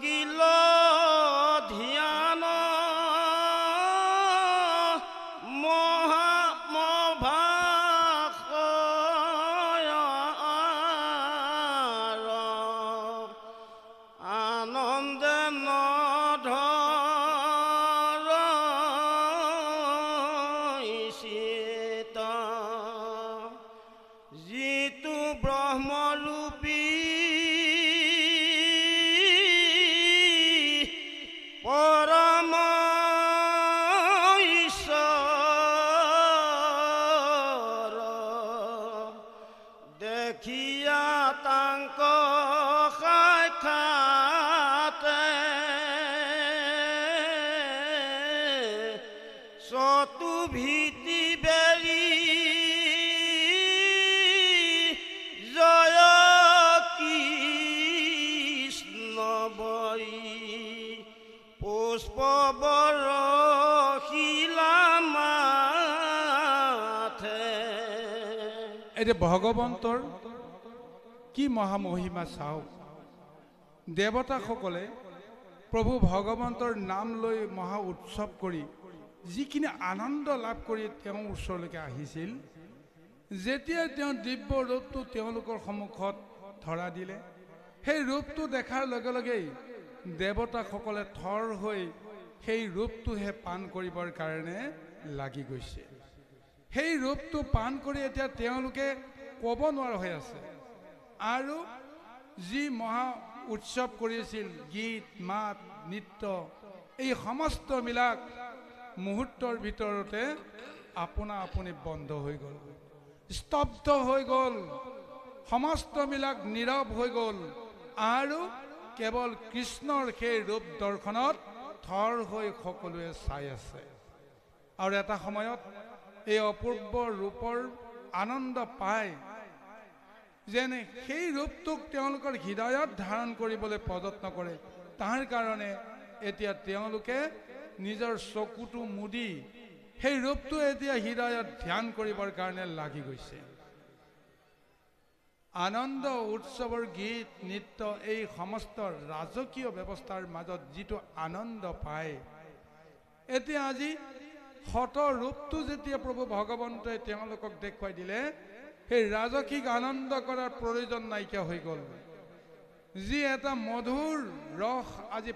লাগিল ধ্যান আনন্দে নধৰিছিত যিটো ব্ৰহ্মৰূপী পৰম ঈশ্বৰ দেখিয়া তাংক সাক্ষাতে চতু ভীতি বেৰি জয় কৃষ্ণ বৰি পুষ্প বৰশিলা মাথে। এতিয়া ভগৱন্তৰ কি মহামহিমা চাওক। দেৱতাসকলে প্ৰভু ভগৱন্তৰ নাম লৈ মহা উৎসৱ কৰি যিখিনি আনন্দ লাভ কৰি তেওঁৰ ওচৰলৈকে আহিছিল, যেতিয়া তেওঁ দিব্য ৰূপটো তেওঁলোকৰ সন্মুখত ধৰা দিলে, সেই ৰূপটো দেখাৰ লগে লগেই দেৱতাসকলে থৰ হৈ সেই ৰূপটোহে পান কৰিবৰ কাৰণে লাগি গৈছে। সেই ৰূপটো পান কৰি এতিয়া তেওঁলোকে ক'ব নোৱাৰা হৈ আছে। আৰু যি মহা উৎসৱ কৰিছিল, গীত মাত নৃত্য, এই সমস্তবিলাক মুহূৰ্তৰ ভিতৰতে আপোনা আপুনি বন্ধ হৈ গ'ল, স্তব্ধ হৈ গ'ল, সমস্তবিলাক নীৰৱ হৈ গ'ল। আৰু কেৱল কৃষ্ণৰ সেই ৰূপ দৰ্শনত থৰ হৈ সকলোৱে চাই আছে। আৰু এটা সময়ত এই অপূৰ্ব ৰূপৰ আনন্দ পায়, যেনে সেই ৰূপটোক তেওঁলোকৰ হৃদয়ত ধাৰণ কৰিবলৈ প্ৰযত্ন কৰে। তাৰ কাৰণে এতিয়া তেওঁলোকে নিজৰ চকুটো মুদি সেই ৰূপটো এতিয়া হৃদয়ত ধ্যান কৰিবৰ কাৰণে লাগি গৈছে। আনন্দ উৎসৱৰ গীত নৃত্য, এই সমস্ত ৰাজকীয় ব্যৱস্থাৰ মাজত যিটো আনন্দ পায়, এতিয়া আজি শত ৰূপটো যেতিয়া প্ৰভু ভগৱন্তই তেওঁলোকক দেখুৱাই দিলে, সেই ৰাজসিক আনন্দ কৰাৰ প্ৰয়োজন নাইকিয়া হৈ গ'ল। যি এটা মধুৰ ৰস আজি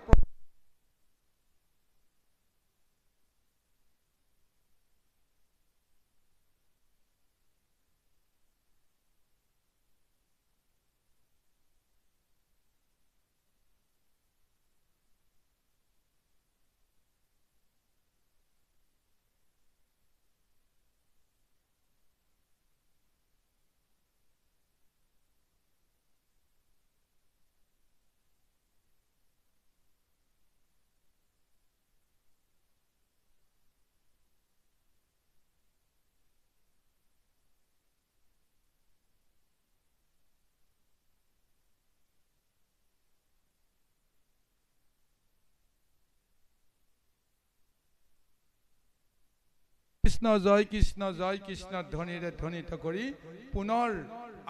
কৃষ্ণ জয় কৃষ্ণ জয় কৃষ্ণ ধ্বনিৰে ধ্বনিত কৰি পুনৰ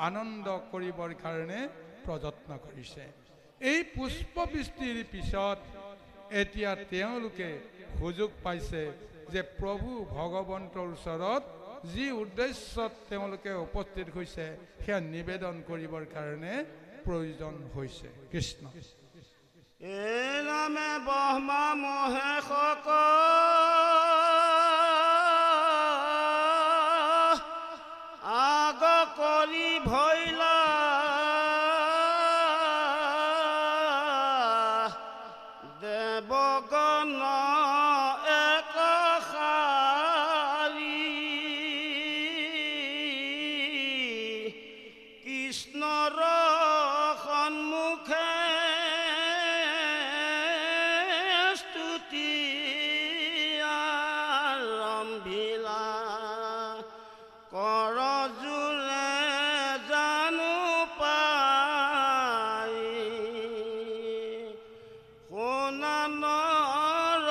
আনন্দ কৰিবৰ কাৰণে প্ৰযত্ন কৰিছে। এই পুষ্পবৃষ্টিৰ পিছত এতিয়া তেওঁলোকে সুযোগ পাইছে যে প্ৰভু ভগৱন্তৰ ওচৰত যি উদ্দেশ্যত তেওঁলোকে উপস্থিত হৈছে সেয়া নিবেদন কৰিবৰ কাৰণে প্ৰয়োজন হৈছে। কৃষ্ণ এই নামে ব্ৰহ্মা মহেশক আগ কৰি ভৈলা দেৱগণ এক শাৰী কৃষ্ণৰ সন্মুখে স্তুতি আৰম্ভিলা কৰ জোৰে জানো পাই সোণানৰ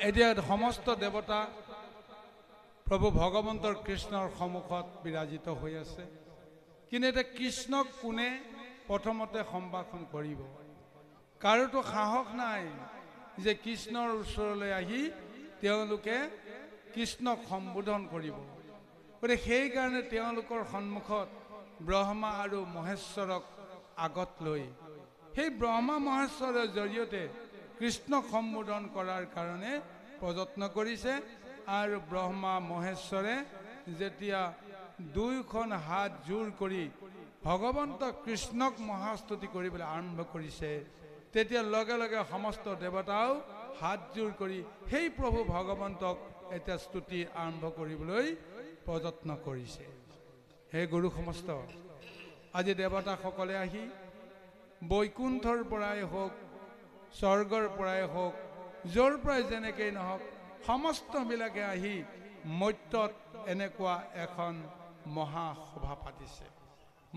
এতিয়া সমস্ত দেৱতা প্ৰভু ভগৱন্তৰ কৃষ্ণৰ সন্মুখত বিৰাজিত হৈ আছে। কিন্তু এতিয়া কৃষ্ণক কোনে প্ৰথমতে সম্ভাষণ কৰিব? কাৰোতো সাহস নাই যে কৃষ্ণৰ ওচৰলৈ আহি তেওঁলোকে কৃষ্ণক সম্বোধন কৰিব। গতিকে সেইকাৰণে তেওঁলোকৰ সন্মুখত ব্ৰহ্মা আৰু মহেশ্বৰক আগত লৈ সেই ব্ৰহ্মা মহেশ্বৰৰ জৰিয়তে কৃষ্ণক সম্বোধন কৰাৰ কাৰণে প্ৰযত্ন কৰিছে। আৰু ব্ৰহ্মা মহেশ্বৰে যেতিয়া দুয়োখন হাত জোৰ কৰি ভগৱন্ত কৃষ্ণক মহাস্তুতি কৰিবলৈ আৰম্ভ কৰিছে, তেতিয়া লগে লগে সমস্ত দেৱতাও হাত জোৰ কৰি সেই প্ৰভু ভগৱন্তক এতিয়া স্তুতি আৰম্ভ কৰিবলৈ প্ৰযত্ন কৰিছে। হে গুৰু সমস্ত, আজি দেৱতাসকলে আহি বৈকুণ্ঠৰ পৰাই হওক, স্বৰ্গৰ পৰাই হওক, য'ৰ পৰাই যেনেকেই নহওক, সমস্তবিলাকে আহি মৰ্ত্যত এনেকুৱা এখন মহাসভা পাতিছে,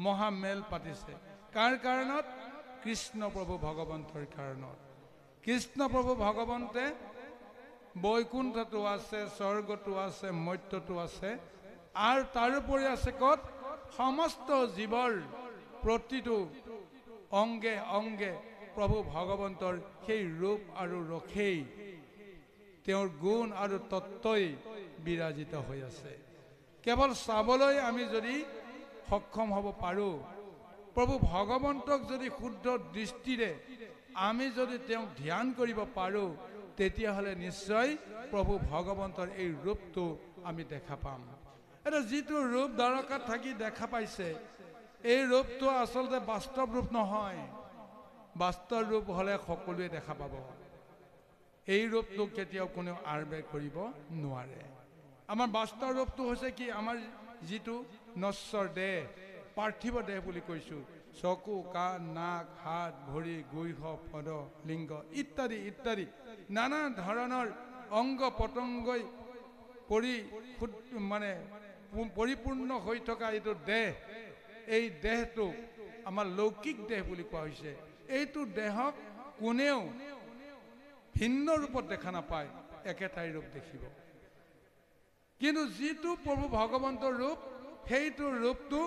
মহামেল পাতিছে। কাৰ কাৰণত? কৃষ্ণ প্ৰভু ভগৱন্তৰ কাৰণত। কৃষ্ণ প্ৰভু ভগৱন্তে বৈকুণ্ঠতো আছে, স্বৰ্গতো আছে, মৰ্ত্যতো আছে, আৰু তাৰোপৰি আছে ক'ত? সমস্ত জীৱৰ প্ৰতিটো অংগে অংগে প্ৰভু ভগৱন্তৰ সেই ৰূপ আৰু ৰসেই, তেওঁৰ গুণ আৰু তত্ত্বই বিৰাজিত হৈ আছে। কেৱল চাবলৈ আমি যদি সক্ষম হ'ব পাৰোঁ, প্ৰভু ভগৱন্তক যদি শুদ্ধ দৃষ্টিৰে আমি যদি তেওঁক ধ্যান কৰিব পাৰোঁ, তেতিয়াহ'লে নিশ্চয় প্ৰভু ভগৱন্তৰ এই ৰূপটো আমি দেখা পাম। এটা যিটো ৰূপ দ্বাৰকাত থাকি দেখা পাইছে, এই ৰূপটো আচলতে বাস্তৱ ৰূপ নহয়। বাস্তৱ ৰূপ হ'লে সকলোৱে দেখা পাব। এই ৰূপটো কেতিয়াও কোনেও আৰবেৰ কৰিব নোৱাৰে। আমাৰ বাস্তৱ ৰূপটো হৈছে কি? আমাৰ যিটো নশ্বৰ দেহ, পাৰ্থিৱ দেহ বুলি কৈছোঁ, চকু, কাণ, নাক, হাত, ভৰি, গুহ, পদ, লিংগ ইত্যাদি ইত্যাদি নানা ধৰণৰ অংগ পতংগই পৰিপূৰ্ণ হৈ থকা এইটো দেহ, এই দেহটো আমাৰ লৌকিক দেহ বুলি কোৱা হৈছে। এইটো দেহক কোনেও ভিন্ন ৰূপত দেখা নাপায়, একেটাই ৰূপ দেখিব। কিন্তু যিটো প্ৰভু ভগৱন্তৰ ৰূপ, সেইটো ৰূপটো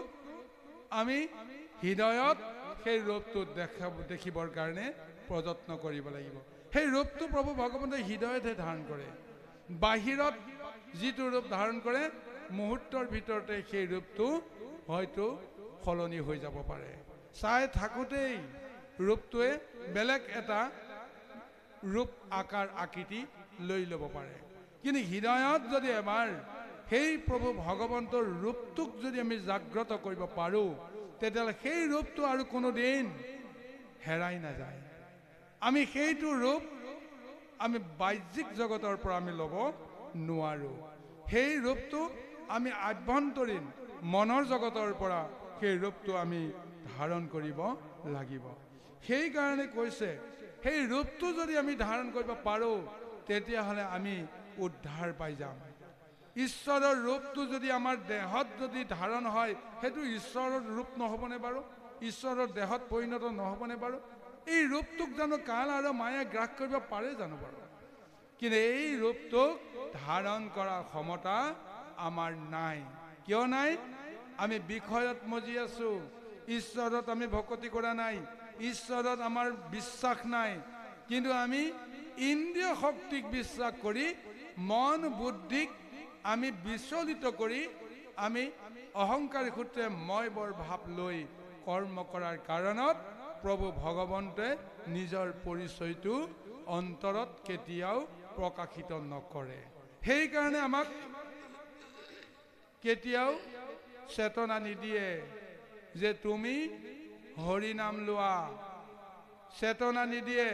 আমি হৃদয়ত সেই ৰূপটো দেখিবৰ কাৰণে প্ৰযত্ন কৰিব লাগিব। সেই ৰূপটো প্ৰভু ভগৱন্তই হৃদয়তহে ধাৰণ কৰে। বাহিৰত যিটো ৰূপ ধাৰণ কৰে, মুহূৰ্তৰ ভিতৰতে সেই ৰূপটো হয়তো সলনি হৈ যাব পাৰে। চাই থাকোঁতেই ৰূপটোৱে বেলেগ এটা ৰূপ আকাৰ আকৃতি লৈ ল'ব পাৰে। কিন্তু হৃদয়ত যদি এবাৰ সেই প্ৰভু ভগৱন্তৰ ৰূপটোক যদি আমি জাগ্ৰত কৰিব পাৰোঁ, তেতিয়াহ'লে সেই ৰূপটো আৰু কোনোদিন হেৰাই নাযায়। আমি সেইটো ৰূপ আমি বাহ্যিক জগতৰ পৰা আমি ল'ব নোৱাৰোঁ। সেই ৰূপটো আমি আভ্যন্তৰীণ মনৰ জগতৰ পৰা সেই ৰূপটো আমি ধাৰণ কৰিব লাগিব। সেইকাৰণে কৈছে, সেই ৰূপটো যদি আমি ধাৰণ কৰিব পাৰোঁ, তেতিয়াহ'লে আমি উদ্ধাৰ পাই যাম। ঈশ্বৰৰ ৰূপটো যদি আমাৰ দেহত যদি ধাৰণ হয়, সেইটো ঈশ্বৰৰ ৰূপ নহ'বনে বাৰু? ঈশ্বৰৰ দেহত পৰিণত নহ'বনে বাৰু? এই ৰূপটোক জানো কাল আৰু মায়ে গ্ৰাস কৰিব পাৰে জানো বাৰু? কিন্তু এই ৰূপটোক ধাৰণ কৰাৰ ক্ষমতা আমাৰ নাই। কিয় নাই? আমি বিষয়ত মজি আছোঁ, ঈশ্বৰত আমি ভক্তি কৰা নাই, ঈশ্বৰত আমাৰ বিশ্বাস নাই। কিন্তু আমি ইন্দ্ৰিয় শক্তিক বিশ্বাস কৰি, মন বুদ্ধিক আমি বিচলিত কৰি, আমি অহংকাৰী সূত্ৰে মই বৰ ভাৱ লৈ কৰ্ম কৰাৰ কাৰণত প্ৰভু ভগৱন্তে নিজৰ পৰিচয়টো অন্তৰত কেতিয়াও প্ৰকাশিত নকৰে। সেইকাৰণে আমাক কেতিয়াও চেতনা নিদিয়ে যে তুমি হৰি নাম লোৱা, চেতনা নিদিয়ে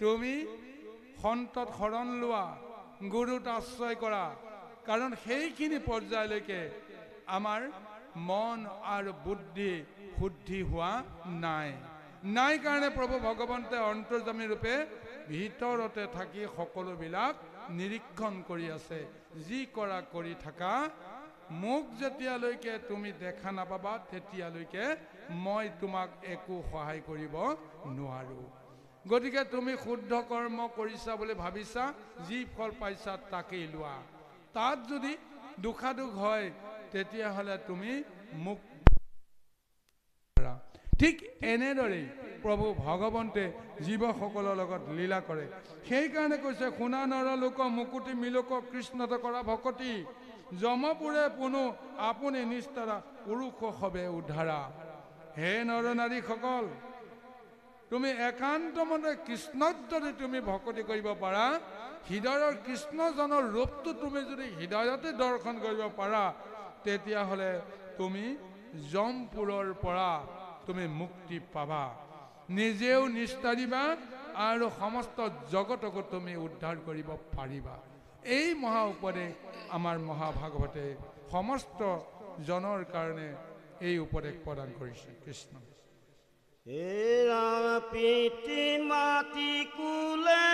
তুমি সন্তত শৰণ লোৱা, গুৰুত আশ্ৰয় কৰা। কাৰণ সেইখিনি পৰ্যায়লৈকে আমাৰ মন আৰু বুদ্ধি শুদ্ধি হোৱা নাই কাৰণে প্ৰভু ভগৱন্তে অন্তৰ্যামী ৰূপে ভিতৰতে থাকি সকলোবিলাক নিৰীক্ষণ কৰি আছে। যি কৰা কৰি থাকা, মোক যেতিয়ালৈকে তুমি দেখা নাপাবা, তেতিয়ালৈকে মই তোমাক একো সহায় কৰিব নোৱাৰোঁ। গতিকে তুমি শুদ্ধ কৰ্ম কৰিছা বুলি ভাবিছা, যি ফল পাইছা তাকেই লোৱা। তাত যদি দুখাদুখ হয় তেতিয়াহ'লে তুমি মোক ঠিক এনেদৰেই প্ৰভু ভগৱন্তে জীৱসকলৰ লগত লীলা কৰে। সেইকাৰণে কৈছে, শুনা নৰলোক মুকুতি মিলোক কৃষ্ণত কৰা ভকতি, যমপুৰে পুনু আপুনি নিষ্ঠাৰা পুৰুষ হবে উদ্ধাৰা। হে নৰ নাৰীসকল, তুমি একান্ত মনে কৃষ্ণত যদি তুমি ভকতি কৰিব পাৰা, হৃদয়ৰ কৃষ্ণজনৰ ৰূপটো তুমি যদি হৃদয়তে দৰ্শন কৰিব পাৰা, তেতিয়াহ'লে তুমি যমপুৰৰ পৰা তুমি মুক্তি পাবা, নিজেও নিস্তাৰিবা আৰু সমস্ত জগতকো তুমি উদ্ধাৰ কৰিব পাৰিবা। এই মহা উপদেশ আমাৰ মহাভাগৱতে সমস্ত জনৰ কাৰণে এই উপদেশ প্ৰদান কৰিছে। কৃষ্ণ এৰা পিতৃ মাতি কুলে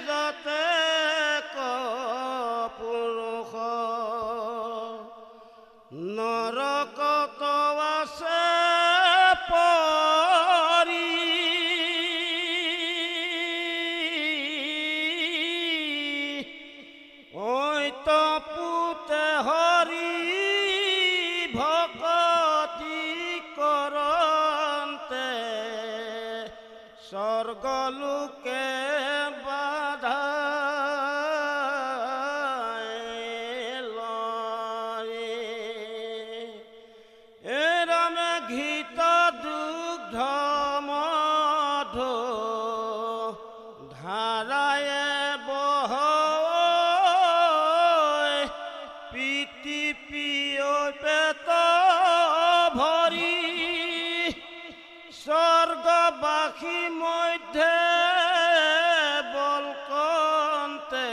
যতে পুৰুষ নৰকত আছে পৰি, পুতে হৰি ভকতি কৰন্তে স্বৰ্গলোকে বাধা ঘৃত দুগ্ধ মধু ধাৰায়ে বহ পিতি পিয় পেট ভৰি, স্বৰ্গবাসী মধ্যে বলকন্তে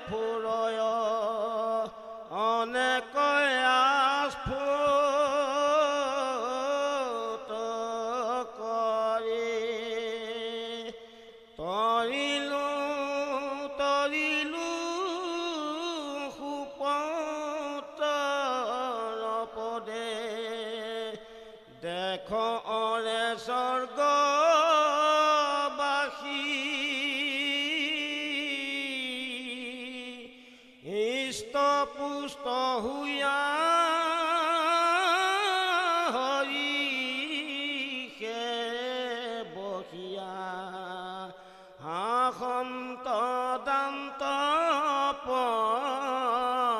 ফুৰয় অনেক আস্ফুট কৰি। তৰিলো তৰিলো সুপৌতৰ পদে, দেখ অৰে স্বৰ্গবাসী ইষ্ট পুষ্ট হুয়া হৰিষে বহিয়া, হাসন্ত দান্ত প্ৰকাশী,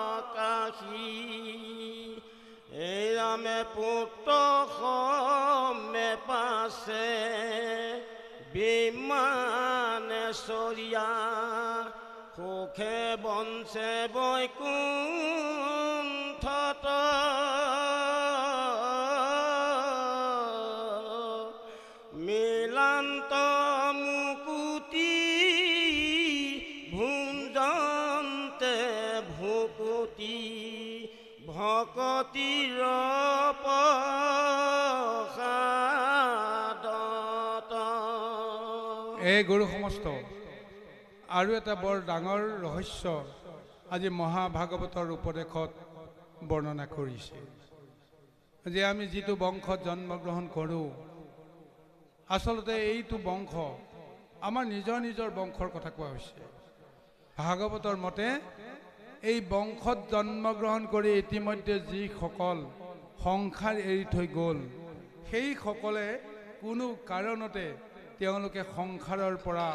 এই ৰামে পুত্ৰ সমে পাছে বিমানেশ্বৰীয়া, সুখে বঞ্চে বৈকুণ্ঠত মিলান্ত মুকুতি ভুঞ্জন্তে ভুকুতি ভকতিৰ প্ৰসাদত। এই গুৰু সমস্ত আৰু এটা বৰ ডাঙৰ ৰহস্য আজি মহাভাগৱতৰ উপদেশত বৰ্ণনা কৰিছে, যে আমি যিটো বংশত জন্মগ্ৰহণ কৰোঁ, আচলতে এইটো বংশ আমাৰ নিজৰ নিজৰ বংশৰ কথা কোৱা হৈছে। ভাগৱতৰ মতে এই বংশত জন্মগ্ৰহণ কৰি ইতিমধ্যে যিসকল সংসাৰ এৰি থৈ গ'ল, সেইসকলে কোনো কাৰণতে তেওঁলোকে সংসাৰৰ পৰা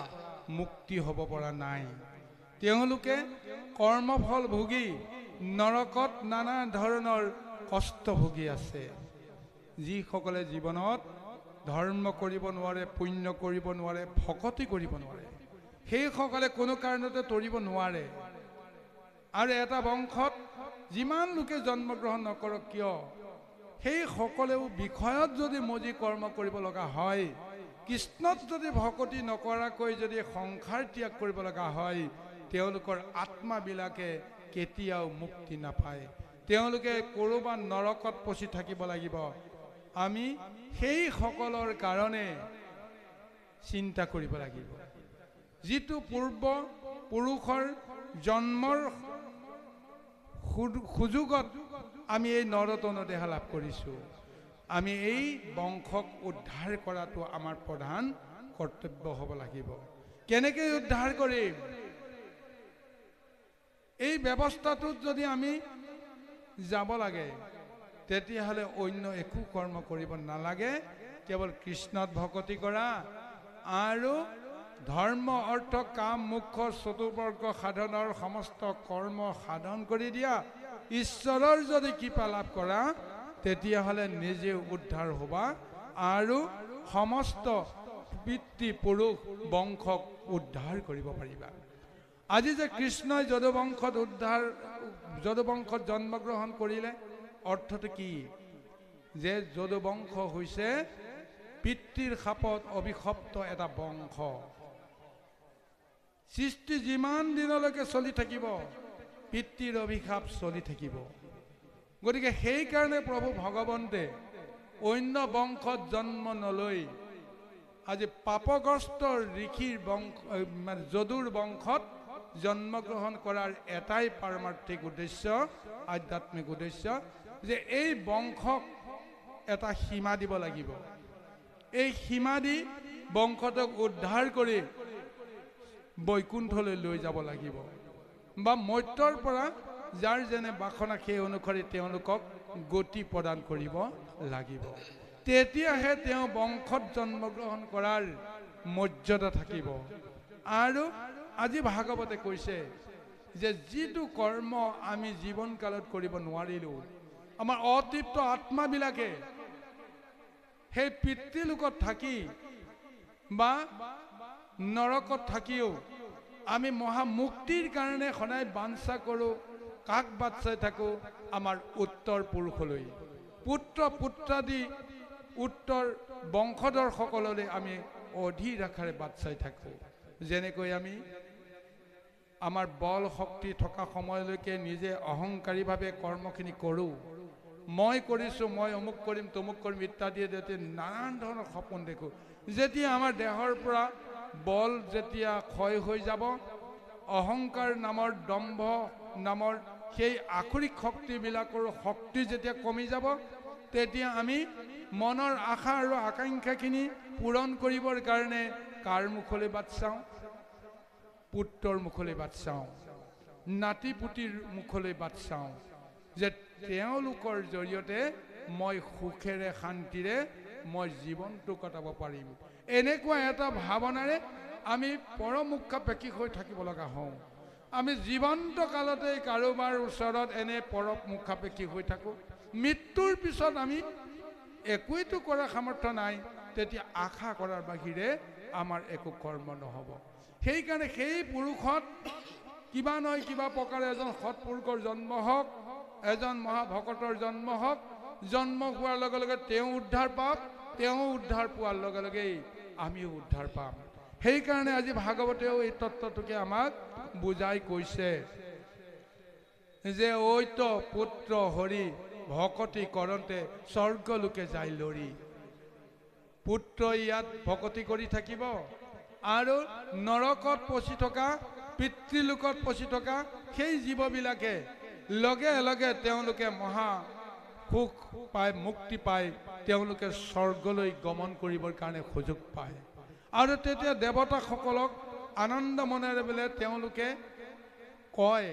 মুক্তি হ'ব পৰা নাই। তেওঁলোকে কৰ্মফল ভোগী নৰকত নানা ধৰণৰ কষ্ট ভোগী আছে। যিসকলে জীৱনত ধৰ্ম কৰিব নোৱাৰে, পুণ্য কৰিব নোৱাৰে, ভকতি কৰিব নোৱাৰে, সেইসকলে কোনো কাৰণতে তৰিব নোৱাৰে। আৰু এটা বংশত যিমান লোকে জন্মগ্ৰহণ নকৰক কিয়, সেইসকলেও বিষয়ত যদি মজি কৰ্ম কৰিব লগা হয়, কৃষ্ণত যদি ভকতি নকৰাকৈ যদি সংসাৰ ত্যাগ কৰিব লগা হয়, তেওঁলোকৰ আত্মাবিলাকে কেতিয়াও মুক্তি নাপায়। তেওঁলোকে ক'ৰবাত নৰকত পচি থাকিব লাগিব। আমি সেইসকলৰ কাৰণে চিন্তা কৰিব লাগিব। যিটো পূৰ্ব পুৰুষৰ জন্মৰ সুযোগত আমি এই নৰতন দেহ লাভ কৰিছোঁ, আমি এই বংশক উদ্ধাৰ কৰাটো আমাৰ প্ৰধান কৰ্তব্য হ'ব লাগিব। কেনেকৈ উদ্ধাৰ কৰিম? এই ব্যৱস্থাটোত যদি আমি যাব লাগে, তেতিয়াহ'লে অন্য একো কৰ্ম কৰিব নালাগে, কেৱল কৃষ্ণত ভকতি কৰা আৰু ধৰ্ম অৰ্থ কাম মোক্ষ চতুৰ্বৰ্গ সাধনৰ সমস্ত কৰ্ম সাধন কৰি দিয়া, ঈশ্বৰৰ যদি কৃপা লাভ কৰা, তেতিয়াহ'লে নিজে উদ্ধাৰ হ'বা আৰু সমস্ত পিতৃ পুৰুষ বংশক উদ্ধাৰ কৰিব পাৰিবা। আজি যে কৃষ্ণই যদুবংশত জন্মগ্ৰহণ কৰিলে, অৰ্থটো কি? যে যদুবংশ হৈছে পিতৃৰ শাপত অভিশপ্ত এটা বংশ। সৃষ্টি যিমান দিনলৈকে চলি থাকিব, পিতৃৰ অভিশাপ চলি থাকিব। গতিকে সেইকাৰণে প্ৰভু ভগৱন্তে অন্য বংশত জন্ম নলৈ আজি পাপগ্ৰস্ত ঋষিৰ বংশ মানে যদুৰ বংশত জন্মগ্ৰহণ কৰাৰ এটাই পাৰমাৰ্থিক উদ্দেশ্য, আধ্যাত্মিক উদ্দেশ্য, যে এই বংশক এটা সীমা দিব লাগিব। এই সীমা দি বংশটোক উদ্ধাৰ কৰি বৈকুণ্ঠলৈ লৈ যাব লাগিব, বা মৰ্ত্যৰ পৰা যাৰ যেনে বাসনা সেই অনুসৰি তেওঁলোকক গতি প্ৰদান কৰিব লাগিব। তেতিয়াহে তেওঁ বংশত জন্মগ্ৰহণ কৰাৰ মৰ্যাদা থাকিব। আৰু আজি ভাগৱতে কৈছে যে যিটো কৰ্ম আমি জীৱনকালত কৰিব নোৱাৰিলোঁ, আমাৰ অতৃপ্ত আত্মাবিলাকে সেই পিতৃলোকত থাকি বা নৰকত থাকিও আমি মহামুক্তিৰ কাৰণে সদায় বাঞ্ছা কৰোঁ। কাক বাট চাই থাকোঁ? আমাৰ উত্তৰ পুৰুষলৈ, পুত্ৰ পুত্ৰাদি উত্তৰ বংশধৰসকললৈ আমি অধীৰ আশাৰে বাট চাই থাকোঁ। যেনেকৈ আমি আমাৰ বল শক্তি থকা সময়লৈকে নিজে অহংকাৰীভাৱে কৰ্মখিনি কৰোঁ, মই কৰিছোঁ, মই অমুক কৰিম তমুক কৰিম ইত্যাদি নানান ধৰণৰ সপোন দেখোঁ। যেতিয়া আমাৰ দেহৰ পৰা বল যেতিয়া ক্ষয় হৈ যাব, অহংকাৰ নামৰ দম্ভ নামৰ সেই আখৰিক শক্তিবিলাকৰ শক্তি যেতিয়া কমি যাব, তেতিয়া আমি মনৰ আশা আৰু আকাংক্ষাখিনি পূৰণ কৰিবৰ কাৰণে কাৰ মুখলৈ বাট চাওঁ? পুত্ৰৰ মুখলৈ বাট চাওঁ, নাতি পুতিৰ মুখলৈ বাট চাওঁ, যে তেওঁলোকৰ জৰিয়তে মই সুখেৰে শান্তিৰে মই জীৱনটো কটাব পাৰিম। এনেকুৱা এটা ভাৱনাৰে আমি পৰমুখাপেক্ষী হৈ থাকিব লগা হওঁ। আমি জীৱন্ত কালতে কাৰোবাৰ ওচৰত এনে পৰমুখাপেক্ষী হৈ থাকোঁ। মৃত্যুৰ পিছত আমি একোৱেতো কৰাৰ সামৰ্থ্য নাই, তেতিয়া আশা কৰাৰ বাহিৰে আমাৰ একো কৰ্ম নহ'ব। সেইকাৰণে সেই পুৰুষত কিবা নহয় কিবা প্ৰকাৰে এজন সৎপুৰুষৰ জন্ম হওক, এজন মহাভকতৰ জন্ম হওক, জন্ম হোৱাৰ লগে লগে তেওঁ উদ্ধাৰ পাওক, তেওঁ উদ্ধাৰ পোৱাৰ লগে লগেই আমিও উদ্ধাৰ পাম। সেইকাৰণে আজি ভাগৱতেও এই তত্ত্বটোকে আমাক বুজাই কৈছে যে ঐত পুত্ৰ হৰি ভকতি কৰোঁতে স্বৰ্গলোকে যায় লৰি। পুত্ৰ ইয়াত ভকতি কৰি থাকিব আৰু নৰকত পচি থকা, পিতৃলোকত পচি থকা সেই জীৱবিলাকে লগে লগে তেওঁলোকে মহা সুখ পায়, মুক্তি পায়, তেওঁলোকে স্বৰ্গলৈ গমন কৰিবৰ কাৰণে সুযোগ পায়। আৰু তেতিয়া দেৱতাসকলক আনন্দ মনেৰে বোলে তেওঁলোকে কয়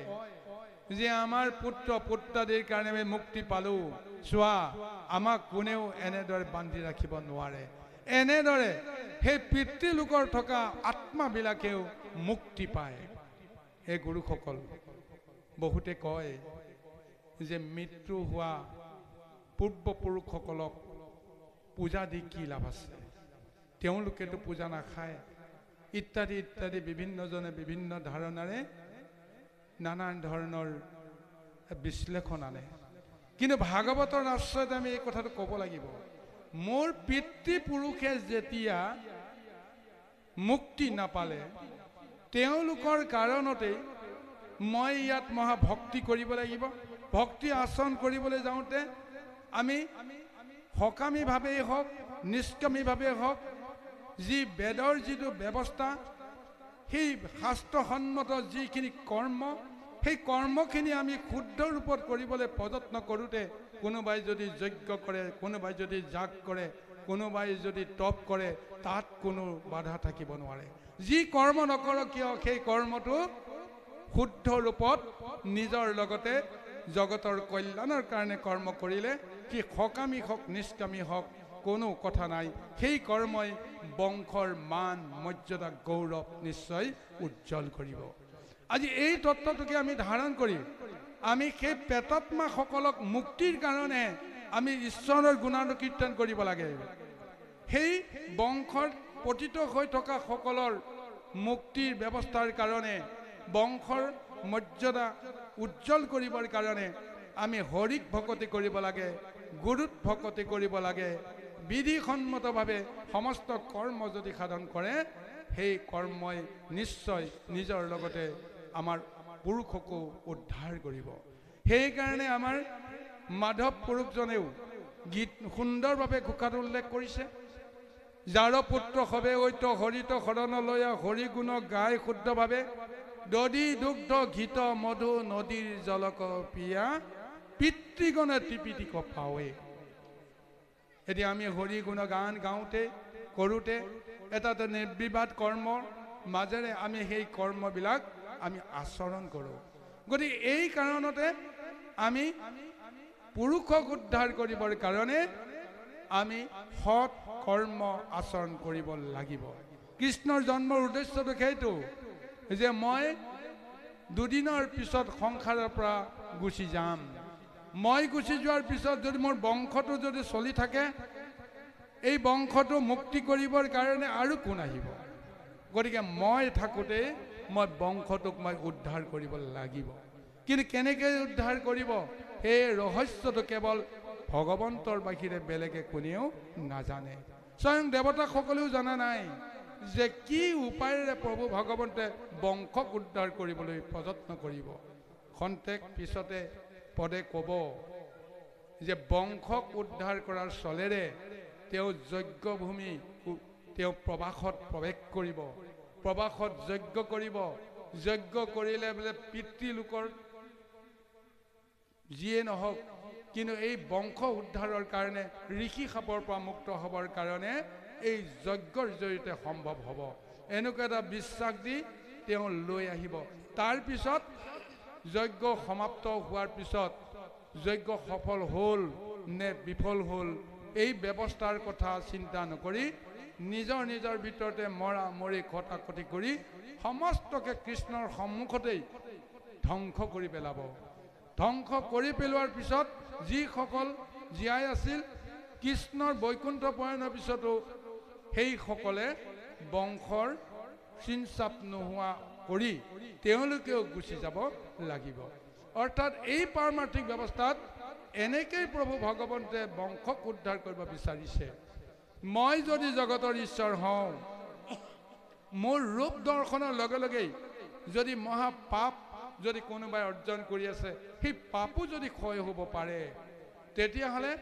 যে আমাৰ পুত্ৰ পুত্ৰাদিৰ কাৰণে আমি মুক্তি পালোঁ, চোৱা আমাক কোনেও এনেদৰে বান্ধি ৰাখিব নোৱাৰে। এনেদৰে সেই পিতৃলোকৰ থকা আত্মাবিলাকেও মুক্তি পায়। এই গুৰুসকল বহুতে কয় যে মৃত্যু হোৱা পূৰ্বপুৰুষসকলক পূজা দি কি লাভ আছে, তেওঁলোকেতো পূজা নাখায় ইত্যাদি ইত্যাদি বিভিন্নজনে বিভিন্ন ধাৰণাৰে নানান ধৰণৰ বিশ্লেষণ আনে। কিন্তু ভাগৱতৰ আশ্ৰয়ত আমি এই কথাটো ক'ব লাগিব, মোৰ পিতৃপুৰুষে যেতিয়া মুক্তি নাপালে, তেওঁলোকৰ কাৰণতে মই ইয়াত মহাভক্তি কৰিব লাগিব। ভক্তি আচৰণ কৰিবলৈ যাওঁতে আমি সকামীভাৱেই হওক, নিষ্কামীভাৱেই হওক, যি বেদৰ যিটো ব্যৱস্থা, সেই শাস্ত্ৰসন্মত যিখিনি কৰ্ম, সেই কৰ্মখিনি আমি শুদ্ধ ৰূপত কৰিবলৈ প্ৰযত্ন কৰোঁতে কোনোবাই যদি যজ্ঞ কৰে, কোনোবাই যদি যাগ কৰে, কোনোবাই যদি তপ কৰে, তাত কোনো বাধা থাকিব নোৱাৰে। যি কৰ্ম নকৰক কিয় সেই কৰ্মটো শুদ্ধ ৰূপত নিজৰ লগতে জগতৰ কল্যাণৰ কাৰণে কৰ্ম কৰিলে কি সকামী হওক নিষ্কামী হওক কোনো কথা নাই, সেই কৰ্মই বংশৰ মান মৰ্যাদা গৌৰৱ নিশ্চয় উজ্জ্বল কৰিব। আজি এই তত্ত্বটোকে আমি ধাৰণ কৰি আমি সেই প্ৰেতাত্মাসকলক মুক্তিৰ কাৰণে আমি ঈশ্বৰৰ গুণানুকীৰ্তন কৰিব লাগে। সেই বংশত পতিত হৈ থকা সকলৰ মুক্তিৰ ব্যৱস্থাৰ কাৰণে, বংশৰ মৰ্যাদা উজ্জ্বল কৰিবৰ কাৰণে আমি হৰিক ভকতি কৰিব লাগে, গুৰুত ভকতি কৰিব লাগে। বিধিসন্মতভাৱে সমস্ত কৰ্ম যদি সাধন কৰে সেই কৰ্মই নিশ্চয় নিজৰ লগতে আমাৰ পুৰুষকো উদ্ধাৰ কৰিব। সেইকাৰণে আমাৰ মাধৱ পুৰুষজনেও গীত সুন্দৰভাৱে ঘোষাত উল্লেখ কৰিছে, যাৰ পুত্ৰ হবে ঐত হৰিত শৰণলৈয়া হৰি গুণ গাই শুদ্ধভাৱে, দধি দুগ্ধ ঘিত মধু নদীৰ জলক পিয়া, পিতৃগণে ত্ৰিপিটিক পাৱে। এতিয়া আমি হৰি গুণ গান গাওঁতে কৰোঁতে এটা নিৰ্বিবাদ কৰ্মৰ মাজেৰে আমি সেই কৰ্মবিলাক আমি আচৰণ কৰোঁ। গতিকে এই কাৰণতে আমি পুৰুষক উদ্ধাৰ কৰিবৰ কাৰণে আমি সৎ কৰ্ম আচৰণ কৰিব লাগিব। কৃষ্ণৰ জন্মৰ উদ্দেশ্যটো সেইটো যে মই দুদিনৰ পিছত সংসাৰৰ পৰা গুচি যাম, মই গুচি যোৱাৰ পিছত যদি মোৰ বংশটো যদি চলি থাকে, এই বংশটো মুক্তি কৰিবৰ কাৰণে আৰু কোন আহিব? গতিকে মই থাকোঁতে মই বংশটোক মই উদ্ধাৰ কৰিব লাগিব। কিন্তু কেনেকৈ উদ্ধাৰ কৰিব সেই ৰহস্যটো কেৱল ভগৱন্তৰ বাহিৰে বেলেগে কোনেও নাজানে। স্বয়ং দেৱতাসকলেও জনা নাই যে কি উপায়েৰে প্ৰভু ভগৱন্তে বংশক উদ্ধাৰ কৰিবলৈ প্ৰযত্ন কৰিব। খন্তেক পিছতে পদে ক'ব যে বংশক উদ্ধাৰ কৰাৰ চলেৰে তেওঁ যজ্ঞভূমি তেওঁ প্ৰবাসত প্ৰৱেশ কৰিব, প্ৰবাসত যজ্ঞ কৰিব। যজ্ঞ কৰিলে বোলে পিতৃলোকৰ যিয়ে নহওক, কিন্তু এই বংশ উদ্ধাৰৰ কাৰণে ঋষি সাপৰ পৰা মুক্ত হ'বৰ কাৰণে এই যজ্ঞৰ জৰিয়তে সম্ভৱ হ'ব, এনেকুৱা এটা বিশ্বাস দি তেওঁ লৈ আহিব। তাৰপিছত যজ্ঞ সমাপ্ত হোৱাৰ পিছত যজ্ঞ সফল হ'ল নে বিফল হ'ল এই ব্যৱস্থাৰ কথা চিন্তা নকৰি নিজৰ নিজৰ ভিতৰতে মৰা মৰি কটাকটি কৰি সমস্তকে কৃষ্ণৰ সন্মুখতেই ধ্বংস কৰি পেলাব। ধ্বংস কৰি পেলোৱাৰ পিছত যিসকল জীয়াই আছিল কৃষ্ণৰ বৈকুণ্ঠ পয়নৰ পিছতো সেইসকলে বংশৰ চিনচাপ নোহোৱা কৰি তেওঁলোকেও গুচি যাব লাগিব। অৰ্থাৎ এই পাৰমাৰ্থিক ব্যৱস্থাত এনেকেই প্ৰভু ভগৱন্তে বংশক উদ্ধাৰ কৰিব বিচাৰিছে। মই যদি জগতৰ ঈশ্বৰ হওঁ, মোৰ ৰূপ দৰ্শনৰ লগে লগেই যদি মহা পাপ যদি কোনোবাই অৰ্জন কৰি আছে, সেই পাপো যদি ক্ষয় হ'ব পাৰে, তেতিয়াহ'লে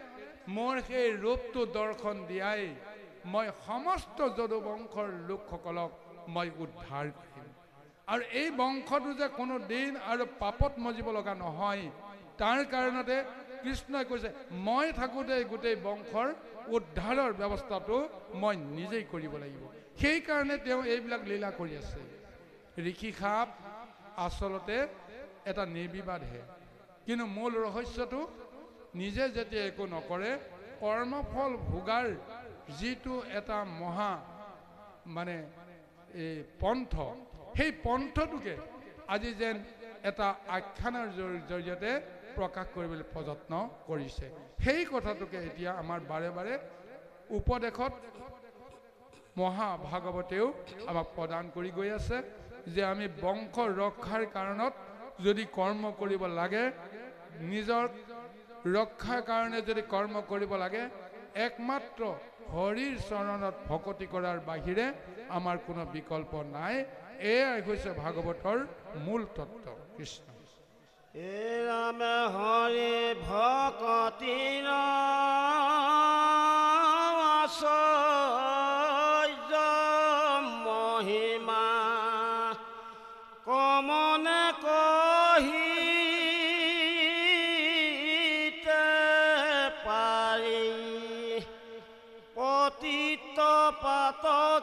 মোৰ সেই ৰূপটো দৰ্শন দিয়াই মই সমস্ত যদুবংশৰ লোকসকলক মই উদ্ধাৰ কৰিম। আৰু এই বংশটো যে কোনো দিন আৰু পাপত মজিব লগা নহয়, তাৰ কাৰণতে কৃষ্ণই কৈছে মই থাকোঁতে গোটেই বংশৰ উদ্ধাৰৰ ব্যৱস্থাটো মই নিজেই কৰিব লাগিব। সেইকাৰণে তেওঁ এইবিলাক লীলা কৰি আছে। ঋষি সাপ আচলতে এটা নিৰ্বিবাদহে, কিন্তু মূল ৰহস্যটো নিজে যেতিয়া একো নকৰে কৰ্মফল ভোগাৰ যিটো এটা মহা মানে এই পন্থ, সেই পন্থটোকে আজি যেন এটা আখ্যানৰ জৰিয়তে প্ৰকাশ কৰিবলৈ প্ৰযত্ন কৰিছে। সেই কথাটোকে এতিয়া আমাৰ বাৰে বাৰে উপদেশত মহাভাগৱতেও আমাক প্ৰদান কৰি গৈ আছে যে আমি বংশ ৰক্ষাৰ কাৰণত যদি কৰ্ম কৰিব লাগে, নিজৰ ৰক্ষাৰ কাৰণে যদি কৰ্ম কৰিব লাগে, একমাত্ৰ হৰিৰ চৰণত ভকতি কৰাৰ বাহিৰে আমাৰ কোনো বিকল্প নাই। এয়াই হৈছে ভাগৱতৰ মূল তত্ত্ব। কৃষ্ণ হে ৰাম হৰি ভকতিৰ আশ্চৰ্য মহিমা কমনে কহি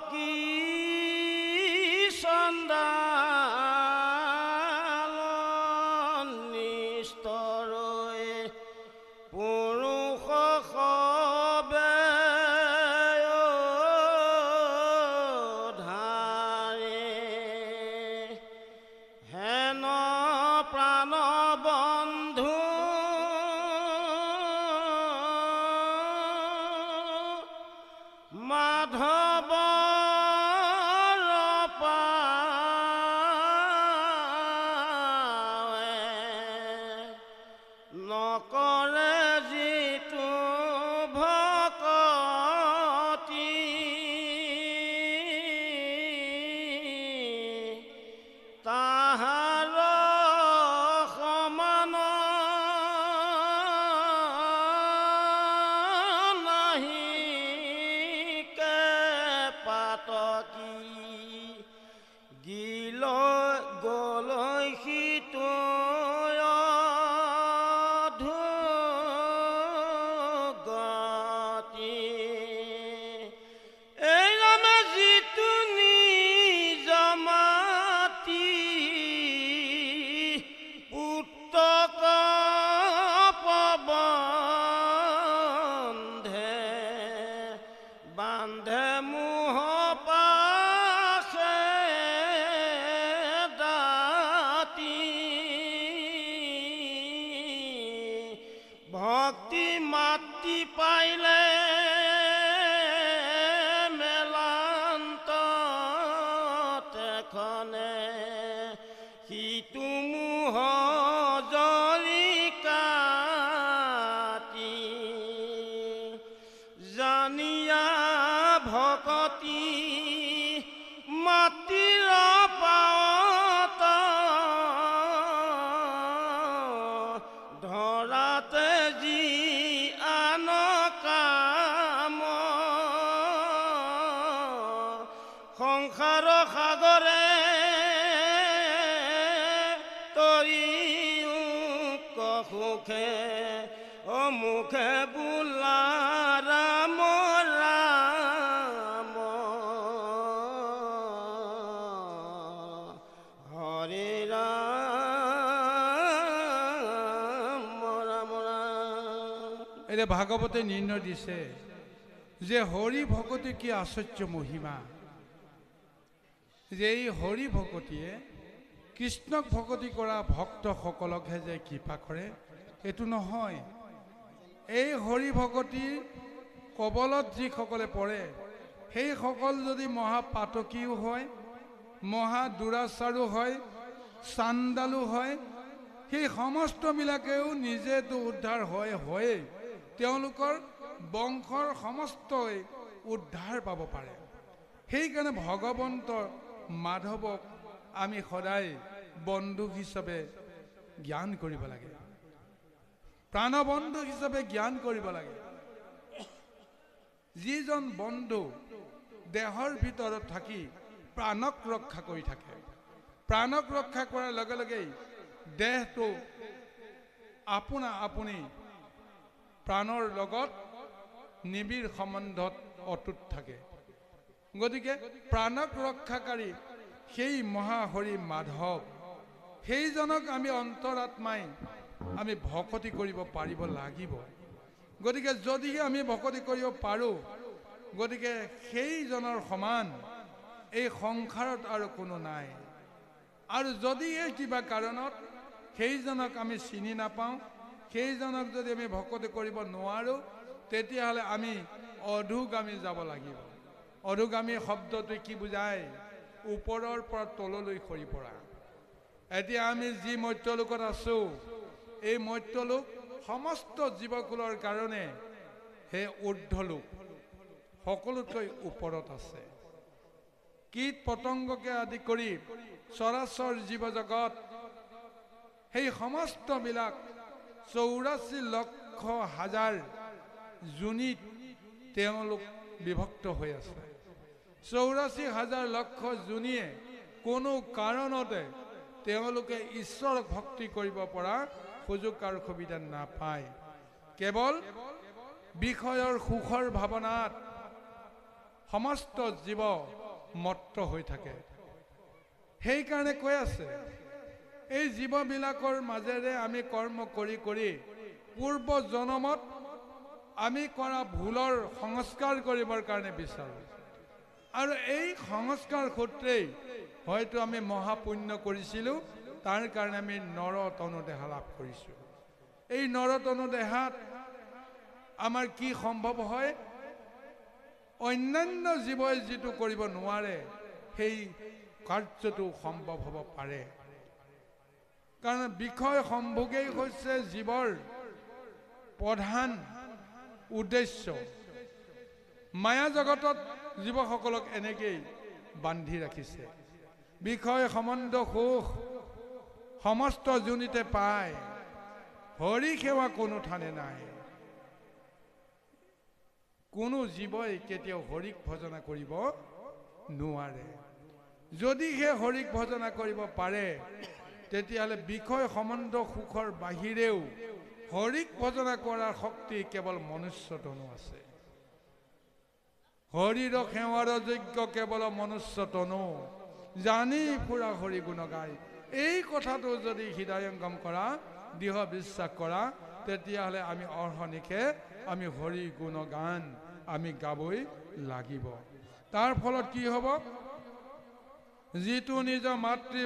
কি চণ্ডাল নিষ্ঠৰে পুৰুষ সবে ধাৰে হেন প্ৰাণ বন্ধু মাধৱ নকৰে যিটো ভকতি তাহাৰ সমান নাহি কে পাতকি গিল গলৈ সিটো বান্ধে মোহ পাশে দাতি ভক্তি মাতি পাইলে মেলান্ত তেখনে সিটো মোহ জলিকাতি জানিয়া ভকতি মাতিৰ পাত ধৰাতে যি আন কাম সংসাৰ সাগৰে তৰিও কসুখে অমুখে বোলা ৰাম ৰাম হৰে ৰাম ৰাম ৰাম। এতিয়া ভাগৱতে নিৰ্ণয় দিছে যে হৰি ভকতি কি আশ্চৰ্য মহিমা, যে এই হৰি ভকতিয়ে কৃষ্ণক ভকতি কৰা ভক্তসকলকহে যে কৃপা কৰে এইটো নহয়। এই হৰি ভকতিৰ কবলত যিসকলে পৰে সেইসকল যদি মহাপাতকীও হয়, মহা দুৰাচাৰো হয়, চাণ্ডালো হয়, সেই সমস্তবিলাকেও নিজেতো উদ্ধাৰ হয়েই, তেওঁলোকৰ বংশৰ সমস্তই উদ্ধাৰ পাব পাৰে। সেইকাৰণে ভগৱন্তৰ মাধৱক আমি সদায় বন্ধু হিচাপে জ্ঞান কৰিব লাগে, প্ৰাণবন্ধু হিচাপে জ্ঞান কৰিব লাগে। যিজন বন্ধু দেহৰ ভিতৰত থাকি প্ৰাণক ৰক্ষা কৰি থাকে, প্ৰাণক ৰক্ষা কৰাৰ লগে লগেই দেহটো আপোনা আপুনি প্ৰাণৰ লগত নিবিড় সম্বন্ধত অটুট থাকে। গতিকে প্ৰাণক ৰক্ষাকাৰী সেই মহাহৰি মাধৱ, সেইজনক আমি অন্তৰাত্মাই আমি ভকতি কৰিব পাৰিব লাগিব। গতিকে যদিহে আমি ভকতি কৰিব পাৰোঁ, গতিকে সেইজনৰ সমান এই সংসাৰত আৰু কোনো নাই। আৰু যদিহে কিবা কাৰণত সেইজনক আমি চিনি নাপাওঁ, সেইজনক যদি আমি ভকতি কৰিব নোৱাৰোঁ, তেতিয়াহ'লে আমি অধোগামী যাব লাগিব। অধোগামী শব্দটোৱে কি বুজায়? ওপৰৰ পৰা তললৈ সৰি পৰা। এতিয়া আমি যি মৰ্ত্যলোকত আছোঁ, এই মৰ্ত্যলোক সমস্ত জীৱকুলৰ কাৰণে সেই ঊৰ্ধ্বলোক, সকলোতকৈ ওপৰত আছে। কীট পতংগকে আদি কৰি চৰাচৰ জীৱ জগত, সেই সমস্তবিলাক 84 লক্ষ হাজাৰ জুনিত তেওঁলোক বিভক্ত হৈ আছে। 84,000 লক্ষ জুনিয়ে কোনো কাৰণতে তেওঁলোকে ঈশ্বৰক ভক্তি কৰিব পৰা সুযোগ আৰু সুবিধা নাপায়। কেৱল বিষয়ৰ সুখৰ ভাৱনাত সমস্ত জীৱ মত্ত হৈ থাকে। সেইকাৰণে কৈ আছে এই জীৱবিলাকৰ মাজেৰে আমি কৰ্ম কৰি কৰি পূৰ্ব জনমত আমি কৰা ভুলৰ সংস্কাৰ কৰিবৰ কাৰণে বিচাৰোঁ, আৰু এই সংস্কাৰ সূত্ৰেই হয়তো আমি মহাপুণ্য কৰিছিলোঁ, তাৰ কাৰণে আমি নৰতনু দেহা লাভ কৰিছোঁ। এই নৰতনু দেহাত আমাৰ কি সম্ভৱ হয়? অন্যান্য জীৱই যিটো কৰিব নোৱাৰে সেই কাৰ্যটো সম্ভৱ হ'ব পাৰে। কাৰণ বিষয় সম্ভোগেই হৈছে জীৱৰ প্ৰধান উদ্দেশ্য। মায়া জগতত জীৱসকলক এনেকেই বান্ধি ৰাখিছে। বিষয় সম্বন্ধ সুখ সমস্ত যোনিতে পায়, হৰি সেৱা কোনো থানে নাই। কোনো জীৱই কেতিয়াও হৰিক ভজনা কৰিব নোৱাৰে। যদিহে হৰিক ভজনা কৰিব পাৰে, তেতিয়াহ'লে বিষয় সম্বন্ধ সুখৰ বাহিৰেও হৰিক ভজনা কৰাৰ শক্তি কেৱল মনুষ্যতনু আছে। হৰিৰ সেৱাৰ যোগ্য কেৱল মনুষ্যতনু, জানি ফুৰা হৰি গুণ গায়। এই কথাটো যদি হৃদয়ংগম কৰা, দৃঢ় বিশ্বাস কৰা, তেতিয়াহ'লে আমি অহৰ্নিশে আমি হৰি গুণ গান আমি গাবই লাগিব। তাৰ ফলত কি হ'ব? যিটো নিজৰ মাতৃ